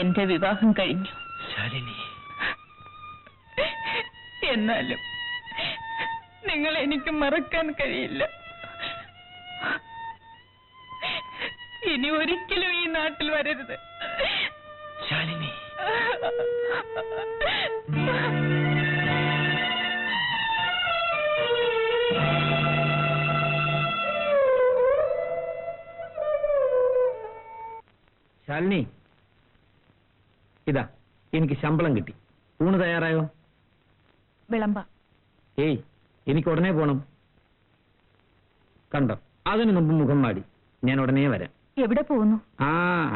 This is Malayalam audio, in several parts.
എന്റെ വിവാഹം കഴിഞ്ഞു. ശാലിനി, എന്നാലും നിങ്ങൾ എനിക്ക് മറക്കാൻ കഴിയില്ല. ഇനി ഒരിക്കലും ഈ നാട്ടിൽ വരരുത്. ശാലിനി. ശാലിനി, ഇതാ എനിക്ക് ശമ്പളം കിട്ടി. ഊണ് തയ്യാറായോ? വിളമ്പ. ഏയ്, എനിക്ക് ഉടനെ പോണം. കണ്ടോ, അതിനു മുമ്പ് മുഖം മാടി. ഞാൻ ഉടനെ വരാം. എവിടെ പോകുന്നു? ആ,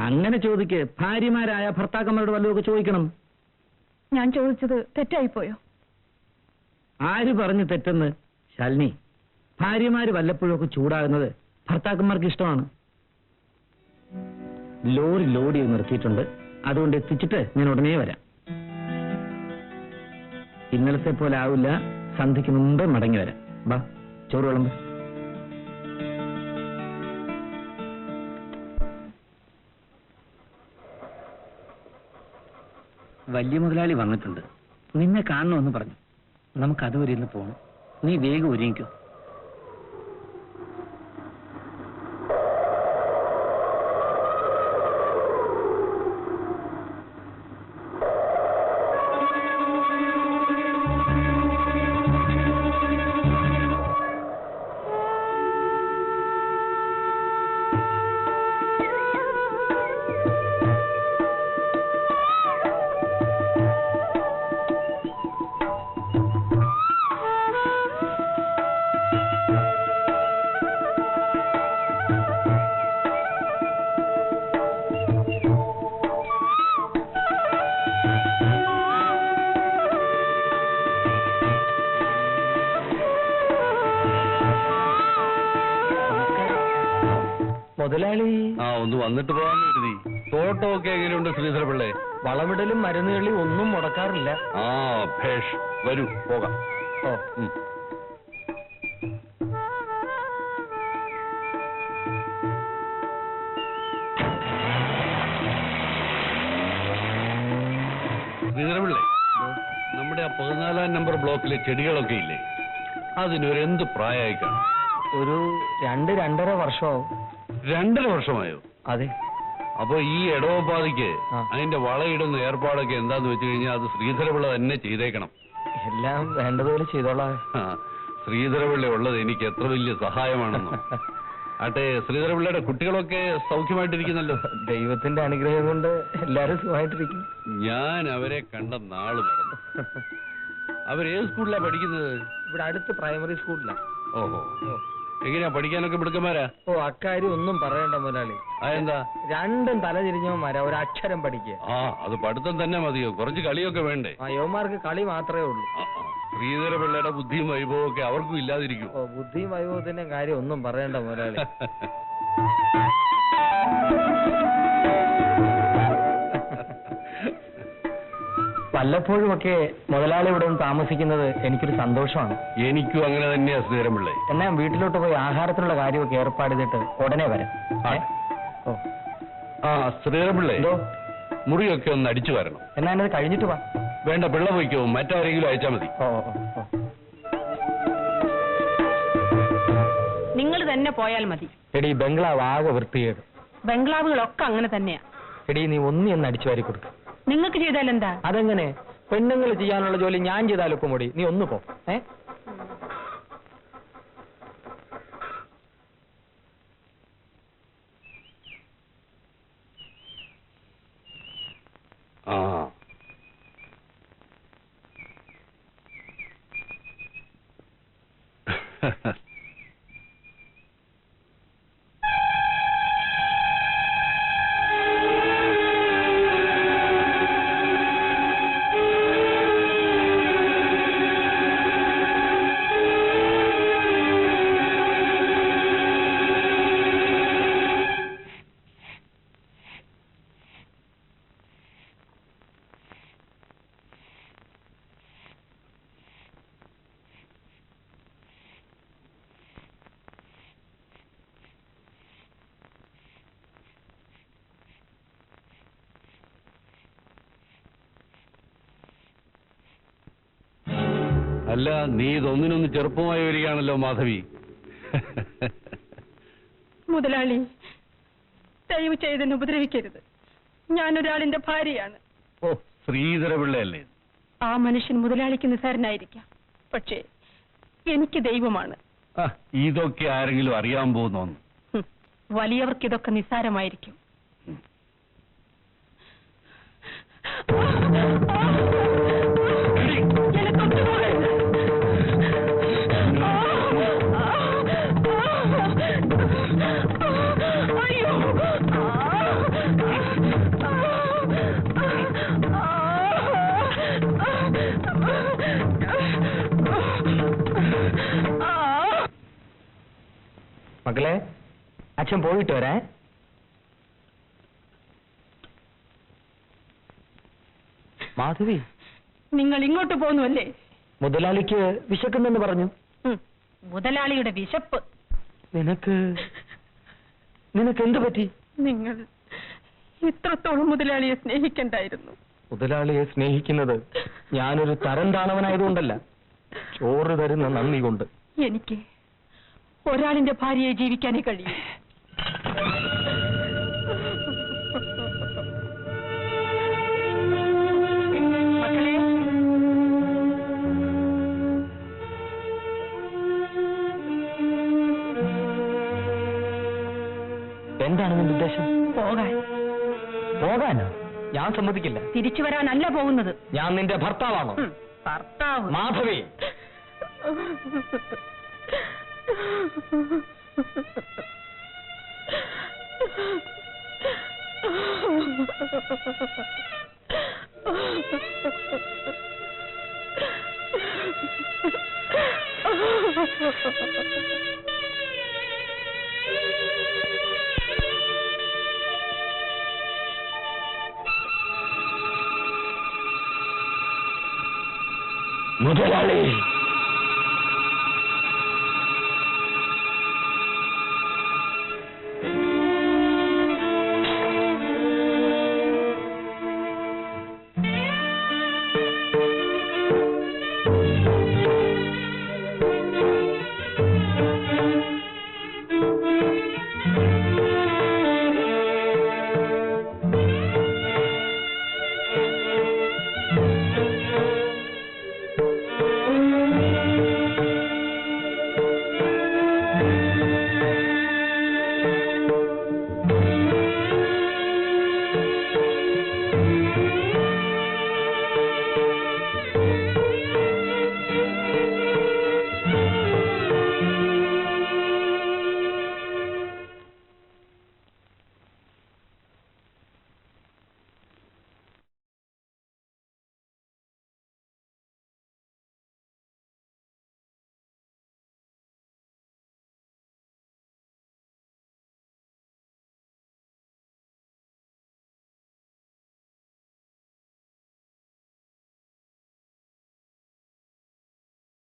അങ്ങനെ ചോദിക്ക്. ഭാര്യമാരായ ഭർത്താക്കന്മാരോട് വല്ലതൊക്കെ ചോദിക്കണം. ഞാൻ ചോദിച്ചത് തെറ്റായിപ്പോയോ? ആര് പറഞ്ഞു തെറ്റെന്ന്? ശാലിനി, ഭാര്യമാര് വല്ലപ്പോഴൊക്കെ ചൂടാകുന്നത് ഭർത്താക്കന്മാർക്ക് ഇഷ്ടമാണ്. ലോറി ലോഡ് ചെയ്ത് നിർത്തിയിട്ടുണ്ട്. അതുകൊണ്ട് എത്തിച്ചിട്ട് ഞാൻ ഉടനെ വരാം. ഇന്നലത്തെ പോലെ ആവില്ല. സന്ധ്യയ്ക്ക് മുമ്പേ മടങ്ങി വരാം. ബാ, ചോറ് വിളമ്പ്. വലിയ മുതലാളി വന്നിട്ടുണ്ട്. നിന്നെ കാണണമെന്ന് പറഞ്ഞു. നമുക്ക് അതുവരെ ഇന്ന് പോകണം. നീ വേഗം ഒരുങ്ങിക്കോ. മുതലാളി ഒന്ന് വന്നിട്ട് പോകാൻ കരുതി. തോട്ടം ഒക്കെ എങ്ങനെയുണ്ട് ശ്രീധര പിള്ളേ? വളമിടലും മരുന്നുകളി ഒന്നും മുടക്കാറില്ല. ഭേഷ്, വരൂ പോകാം. ശ്രീധര പിള്ളേ, നമ്മുടെ ആ 14-ാം നമ്പർ ബ്ലോക്കിലെ ചെടികളൊക്കെ ഇല്ലേ, അതിനൊരു എന്ത് പ്രായമായി കാണും? ഒരു 2-2.5 വർഷമാവും. 2.5 വർഷമായോ? അതെ. അപ്പൊ ഈ ഇടവപ്പാതിക്ക് അതിന്റെ വളയിടുന്ന ഏർപ്പാടൊക്കെ എന്താന്ന് വെച്ച് കഴിഞ്ഞാൽ അത് ശ്രീധരപിള്ള തന്നെ ചെയ്തേക്കണം. എല്ലാം വേണ്ടതുപോലെ ചെയ്തോളാം. ശ്രീധരപിള്ള ഉള്ളത് എനിക്ക് എത്ര വലിയ സഹായമാണെന്നോ. ആട്ടെ, ശ്രീധരപിള്ളയുടെ കുട്ടികളൊക്കെ സൗഖ്യമായിട്ടിരിക്കുന്നല്ലോ? ദൈവത്തിന്റെ അനുഗ്രഹം കൊണ്ട് എല്ലാരും സുഖമായിട്ടിരിക്കും. ഞാൻ അവരെ കണ്ട നാള് മറന്നു. അവരേത് സ്കൂളിലാ പഠിക്കുന്നത്? ഇവിടെ അടുത്ത് പ്രൈമറി സ്കൂളിലാണ്. ഓഹോ, എങ്ങനെയാ പഠിക്കാനൊക്കെ മിടുക്കന്മാരാ? അക്കാര്യം ഒന്നും പറയണ്ട മുതലാളി. അതെന്താ? രണ്ടും തലതിരിഞ്ഞവന്മാരാ, ഒരു അക്ഷരം പഠിക്കുക. അത് പഠിത്തം തന്നെ മതിയോ? കുറച്ച് കളിയൊക്കെ വേണ്ടേ? യുവമാർക്ക് കളി മാത്രമേ ഉള്ളൂ. ശ്രീധരപിള്ളയുടെ ബുദ്ധിയും വൈഭവവും ഒക്കെ അവർക്കും ഇല്ലാതിരിക്കും. ബുദ്ധിയും വൈഭവത്തിന്റെ കാര്യം ഒന്നും പറയണ്ട മുതലാളി. വല്ലപ്പോഴുമൊക്കെ മുതലാളി ഇവിടെ നിന്ന് താമസിക്കുന്നത് എനിക്കൊരു സന്തോഷമാണ്. എനിക്കും അങ്ങനെ തന്നെയാ ശ്രീധരപിള്ളേ. എന്നാ വീട്ടിലോട്ട് പോയി ആഹാരത്തിനുള്ള കാര്യമൊക്കെ ഏർപ്പാട് ചെയ്തിട്ട് ഉടനെ വരാം. ശ്രീധരപിള്ളേ, മുറിയൊക്കെ ഒന്ന് അടിച്ചു വരണം. എന്നാ എന്നത് കഴിഞ്ഞിട്ട് വാ. വേണ്ട, പിള്ള പോയിക്കോ, മറ്റാരെങ്കിലും അയച്ചാ മതി. നിങ്ങൾ തന്നെ പോയാൽ മതി. എടീ, ബംഗ്ലാവ് ആകെ വൃത്തികേട്. ബംഗ്ലാവുകളൊക്കെ അങ്ങനെ തന്നെയാ. എടീ, നീ ഒന്ന് അടിച്ചു വാരി കൊടുക്കും. നിങ്ങൾക്ക് ചെയ്താൽ എന്താ? അതെങ്ങനെ? പെണ്ണുങ്ങൾ ചെയ്യാനുള്ള ജോലി ഞാൻ ചെയ്താലൊക്കെ മുടി. നീ ഒന്ന് പോ. അല്ല, നീ ഇതൊന്നിനൊന്ന് ചെറുപ്പമായി വരികയാണല്ലോ മാധവി. മുതലാളി, ദയവ് ചെയ്തെന്നെ ഉപദ്രവിക്കരുത്. ഞാനൊരാളിന്റെ ഭാര്യയാണ്. ഓ, ശ്രീധരപിള്ളയല്ലേ? ആ മനുഷ്യൻ മുതലാളിക്ക് നിസ്സാരനായിരിക്കാം, പക്ഷേ എനിക്ക് ദൈവമാണ്. ഇതൊക്കെ ആരെങ്കിലും അറിയാൻ പോകുന്നോന്ന്? വലിയവർക്ക് ഇതൊക്കെ നിസ്സാരമായിരിക്കും. മക്കളെ, അച്ഛൻ പോയിട്ട് വരാ. മാധവി, നിങ്ങൾ ഇങ്ങോട്ട് പോന്നുവല്ലേ? മുതലാളിക്ക് വിശക്കുന്നെന്ന് പറഞ്ഞു. മുതലാളിയുടെ വിശപ്പ്. നിനക്ക് എന്ത് പറ്റി? നിങ്ങൾ ഇത്രത്തോളം മുതലാളിയെ സ്നേഹിക്കണ്ടായിരുന്നു. മുതലാളിയെ സ്നേഹിക്കുന്നത് ഞാനൊരു തരം താണവനായതുകൊണ്ടല്ല, ചോറ് തരുന്ന നന്ദി കൊണ്ട്. എനിക്ക് ഒരാളിന്റെ ഭാര്യയെ ജീവിക്കാനേ കഴിയും. മക്കളെ, എന്താണ് നിന്റെ ഉദ്ദേശം? പോകാനോ? ഞാൻ സമ്മതിക്കില്ല. തിരിച്ചു വരാനല്ല പോകുന്നത്. ഞാൻ നിന്റെ ഭർത്താവാണോ? ഭർത്താവ്. മാധവി, മുതലാളി,